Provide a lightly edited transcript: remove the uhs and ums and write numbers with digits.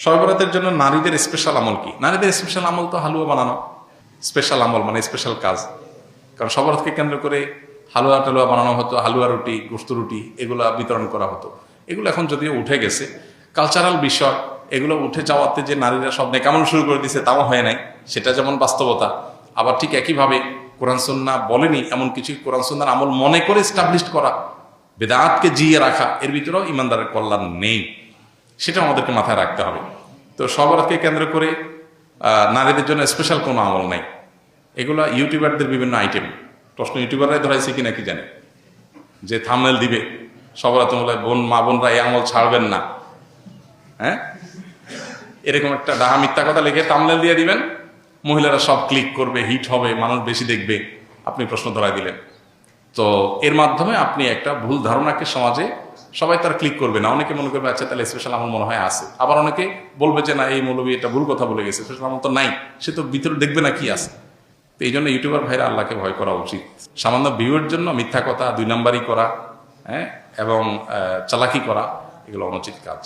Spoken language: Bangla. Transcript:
শবে বরাতের জন্য নারীদের স্পেশাল আমল কি? নারীদের স্পেশাল আমল তো হালুয়া বানানো, স্পেশাল আমল মানে স্পেশাল কাজ। কারণ শবে বরাতকে কেন্দ্র করে হালুয়া টালুয়া বানানো হতো, হালুয়া রুটি, গোস্ত রুটি এগুলা বিতরণ করা হতো। এগুলো এখন যদিও উঠে গেছে, কালচারাল বিষয় এগুলো উঠে যাওয়াতে যে নারীরা সব নেকামল শুরু করে দিচ্ছে তাও হয় নাই, সেটা যেমন বাস্তবতা। আবার ঠিক একইভাবে কোরআন সুন্নাহ বলেনি এমন কিছু কোরআন সুন্নাহর আমল মনে করে এস্টাবলিশ করা, বেদাতকে জিয়ে রাখা, এর ভিতরেও ইমানদারের কল্যাণ নেই, সেটা আমাদেরকে মাথায় রাখতে হবে। তো শবে বরাতকে কেন্দ্র করে নারীদের জন্য স্পেশাল কোনো আমল নাই। এগুলো ইউটিউবারদের বিভিন্ন আইটেম। প্রশ্ন ইউটিউবাররাই ধরাইছে কিনা কি জানে, যে থাম্বনেল দিবে শবে বরাত মূলায় মা বোনরা এই আমল ছাড়বেন না, হ্যাঁ, এরকম একটা ডাহা মিথ্যা কথা লিখে থাম্বনেল দিয়ে দিবেন, মহিলারা সব ক্লিক করবে, হিট হবে, মানুষ বেশি দেখবে, আপনি প্রশ্ন ধরাই দিলেন। তো এর মাধ্যমে আপনি একটা ভুল ধারণাকে সমাজে, সবাই তার ক্লিক করবে না, অনেকে মনে করবে আচ্ছা তাহলে স্পেশাল আমল মনে হয় আছে, আবার অনেকে বলবে যে না এই মৌলবী এটা ভুল কথা বলে গেছে, স্পেশাল আমল তো নাই, সে তো ভিতরে দেখবে না কি আছে। তো এই জন্য ইউটিউবার ভাইরা আল্লাহকে ভয় করা উচিত। সামান্য ভিউয়ের জন্য মিথ্যা কথা, 2 নাম্বারই করা, হ্যাঁ, এবং চালাকি করা, এগুলো অনুচিত কাজ।